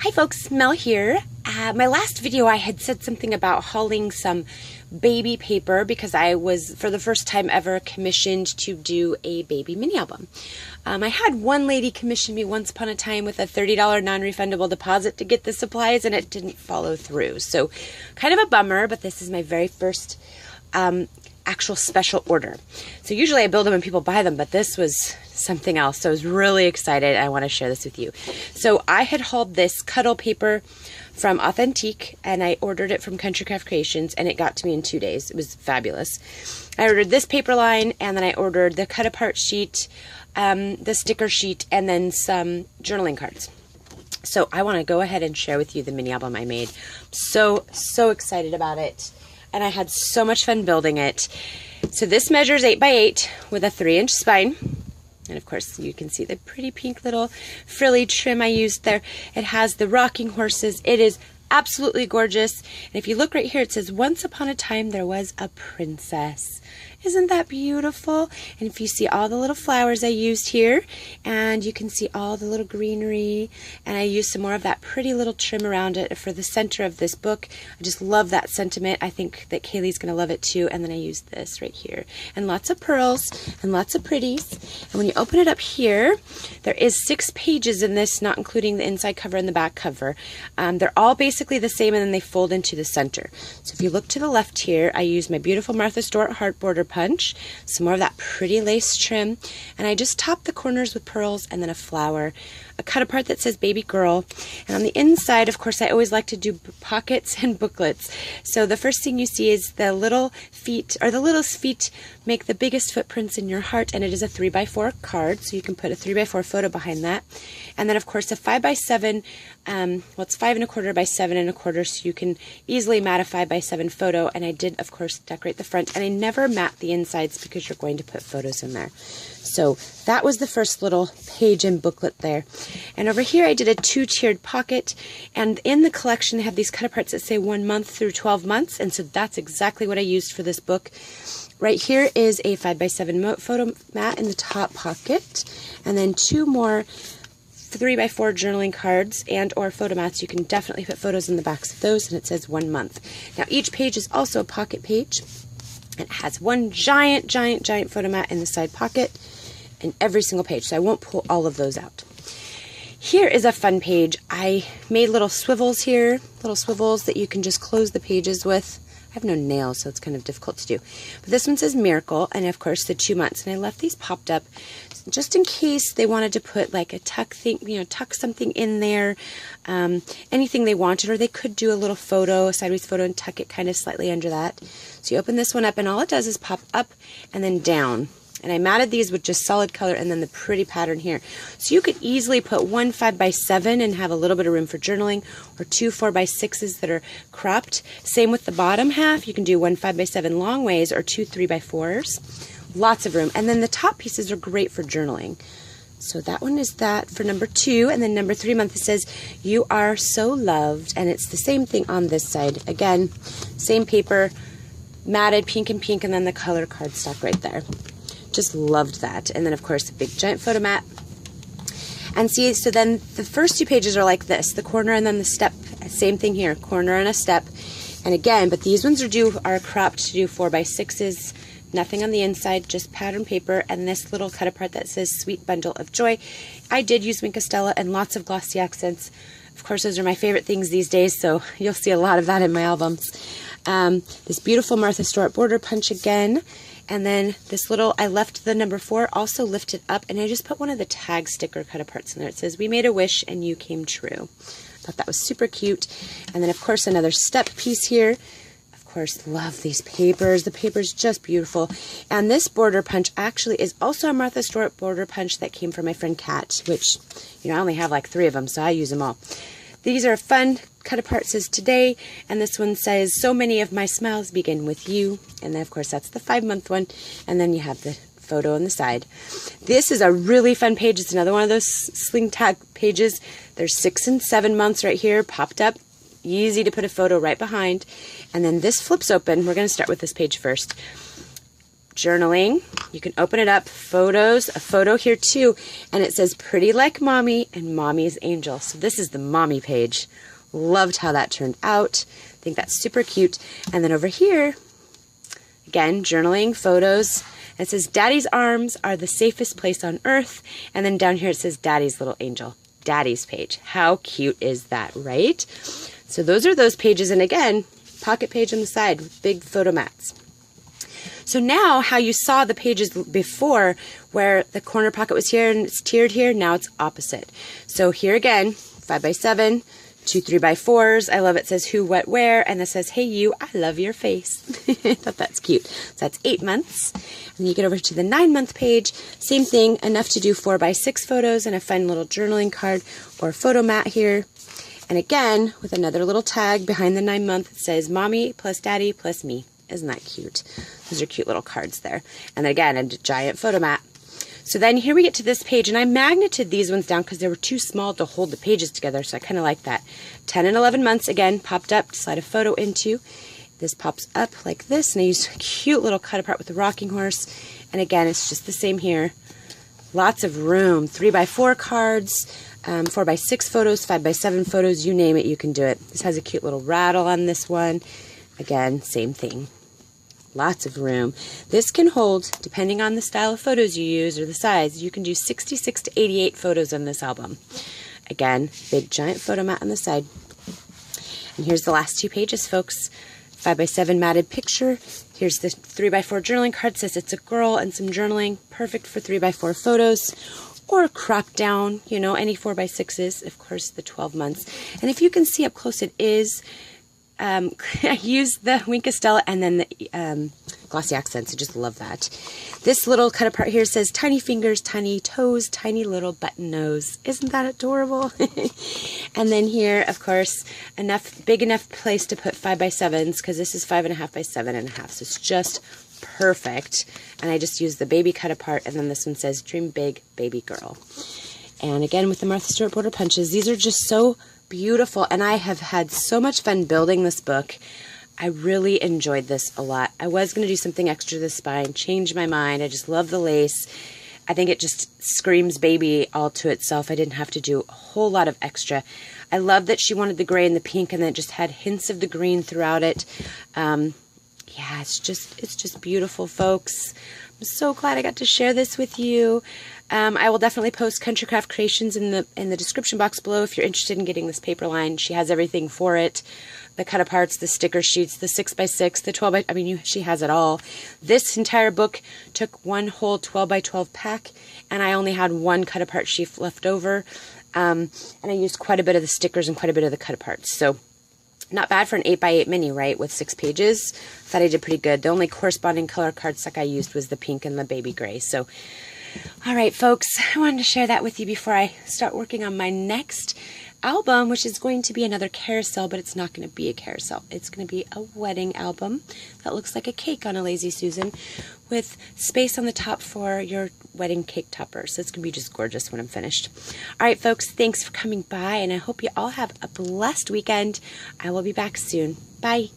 Hi folks, Mel here. My last video I had said something about hauling some baby paper because I was, for the first time ever, commissioned to do a baby mini album. I had one lady commission me once upon a time with a $30 non-refundable deposit to get the supplies, and it didn't follow through. So kind of a bummer, but this is my very first actual special order. So usually I build them and people buy them, but this was something else. So I was really excited. I want to share this with you. So I had hauled this cuddle paper from Authentique, and I ordered it from Country Craft Creations, and it got to me in 2 days. It was fabulous. I ordered this paper line, and then I ordered the cut apart sheet, the sticker sheet, and then some journaling cards. So I want to go ahead and share with you the mini album I made. So excited about it. And I had so much fun building it. So this measures 8 by 8 with a 3-inch spine. And of course you can see the pretty pink little frilly trim I used there. It has the rocking horses. It is absolutely gorgeous. And if you look right here, it says, "Once upon a time there was a princess." Isn't that beautiful? And if you see all the little flowers I used here, and you can see all the little greenery, and I used some more of that pretty little trim around it for the center of this book. I just love that sentiment. I think that Kaylee's going to love it too. And then I used this right here. And lots of pearls and lots of pretties. And when you open it up here, there is 6 pages in this, not including the inside cover and the back cover. They're all basically the same, and then they fold into the center. So if you look to the left here, I used my beautiful Martha Stewart heart border punch, some more of that pretty lace trim, and I just topped the corners with pearls and then a flower, a cut apart that says baby girl. And on the inside, of course, I always like to do pockets and booklets. So the first thing you see is the little feet, or the littlest feet make the biggest footprints in your heart, and it is a 3x4 card, so you can put a 3x4 photo behind that. And then of course a 5x7, well, it's 5 1/4 by 7 1/4, so you can easily mat a 5x7 photo. And I did, of course, decorate the front, and I never mat the insides because you're going to put photos in there. So that was the first little page and booklet there. And over here I did a 2-tiered pocket, and in the collection they have these cut aparts that say 1 month through 12 months, and so that's exactly what I used for this book. Right here is a 5x7 photo mat in the top pocket, and then 2 more 3x4 journaling cards and or photo mats. You can definitely put photos in the backs of those, and it says 1 month. Now each page is also a pocket page. It has one giant photo mat in the side pocket in every single page, so I won't pull all of those out. Here is a fun page. I made little swivels here, little swivels that you can just close the pages with. I have no nails, so it's kind of difficult to do. But this one says Miracle, and of course the 2 months. And I left these popped up just in case they wanted to put like a tuck thing, tuck something in there, anything they wanted, or they could do a little photo, a sideways photo, and tuck it kind of slightly under that. So you open this one up, and all it does is pop up and then down. And I matted these with just solid color and then the pretty pattern here. So you could easily put 1 5x7 and have a little bit of room for journaling, or 2 4x6s that are cropped. Same with the bottom half. You can do 1 5x7 long ways, or 2 3x4s. Lots of room. And then the top pieces are great for journaling. So that one is that for number 2. And then number 3 month, it says, "You are so loved." And it's the same thing on this side. Again, same paper, matted pink and pink, and then the color cardstock right there. Just loved that. And then of course a big giant photo mat. And see, so then the first 2 pages are like this, the corner and then the step. Same thing here, corner and a step. And again, but these ones are cropped to do 4x6s. Nothing on the inside, just pattern paper, and this little cut apart that says Sweet Bundle of Joy. I did use Wink of Stella and lots of glossy accents. Of course, those are my favorite things these days, so you'll see a lot of that in my albums. This beautiful Martha Stewart border punch again. And then this little, I left the number 4 also lifted up, and I just put one of the tag sticker cut aparts in there. It says, "We made a wish and you came true." Thought that was super cute. And then of course another step piece here. Of course, love these papers. The paper's just beautiful. And this border punch actually is also a Martha Stewart border punch that came from my friend Kat, which, I only have like 3 of them, so I use them all. These are fun cut apart, says "Today," and this one says, "So many of my smiles begin with you." And then of course that's the 5-month one, and then you have the photo on the side. This is a really fun page. It's another one of those sling tag pages. There's 6 and 7 months right here popped up, easy to put a photo right behind. And then this flips open. We're going to start with this page first. journaling. You can open it up, photos, a photo here too, and it says Pretty Like Mommy and Mommy's Angel. So this is the mommy page. Loved how that turned out. I think that's super cute. And then over here, again, journaling, photos. It says Daddy's arms are the safest place on earth. And then down here it says Daddy's little angel. Daddy's page. How cute is that, right? So those are those pages. And again, pocket page on the side with big photo mats. So now how you saw the pages before where the corner pocket was here and it's tiered here, now it's opposite. So here again, 5x7, 2 3x4s. I love it. Says who, what, where, and this says, hey you, I love your face. I thought that's cute. So that's 8 months. And you get over to the 9-month page, same thing, enough to do 4x6 photos and a fun little journaling card or photo mat here. And again, with another little tag behind the 9-month, it says Mommy plus Daddy plus me. Isn't that cute? Those are cute little cards there. And then again, a giant photo mat. So then here we get to this page, and I magneted these ones down because they were too small to hold the pages together, so I kind of like that. 10 and 11 months, again, popped up to slide a photo into. This pops up like this, and I used a cute little cut apart with the rocking horse. And again, it's just the same here. Lots of room. 3x4 cards, 4x6 photos, 5x7 photos, you name it, you can do it. This has a cute little rattle on this one. Again, same thing. Lots of room. This can hold, depending on the style of photos you use or the size, you can do 66 to 88 photos on this album. Again, big giant photo mat on the side. And here's the last 2 pages, folks. 5x7 matted picture. Here's the 3x4 journaling card. Says it's a girl and some journaling. Perfect for 3x4 photos. Or cropped down, you know, any 4x6s. Of course, the 12 months. And if you can see up close, it is... I used the Wink Estella and then the glossy accents. I just love that. This little cut apart here says tiny fingers, tiny toes, tiny little button nose. Isn't that adorable? And then here, of course, big enough place to put 5x7s because this is 5.5 by 7.5. So it's just perfect. And I just used the baby cut apart, and then this one says Dream Big, Baby Girl. And again with the Martha Stewart border punches. These are just so beautiful, and I have had so much fun building this book. I really enjoyed this a lot. I was going to do something extra to the spine, changed my mind. I just love the lace. I think it just screams baby all to itself. I didn't have to do a whole lot of extra. I love that she wanted the gray and the pink, and then it just had hints of the green throughout it. Yeah, it's just beautiful, folks. I'm so glad I got to share this with you. I will definitely post Country Craft Creations in the description box below if you're interested in getting this paper line. She has everything for it. The cut aparts, the sticker sheets, the 6x6, the 12x, I mean, she has it all. This entire book took one whole 12x12 pack, and I only had one cut apart sheet left over. And I used quite a bit of the stickers and quite a bit of the cut aparts. So not bad for an 8x8 mini, right, with 6 pages. Thought I did pretty good. The only corresponding color cardstock I used was the pink and the baby gray. So, all right, folks, I wanted to share that with you before I start working on my next album, which is going to be another carousel, but it's not going to be a carousel. It's going to be a wedding album that looks like a cake on a Lazy Susan with space on the top for your wedding cake topper. So it's going to be just gorgeous when I'm finished. All right, folks, thanks for coming by, and I hope you all have a blessed weekend. I will be back soon. Bye.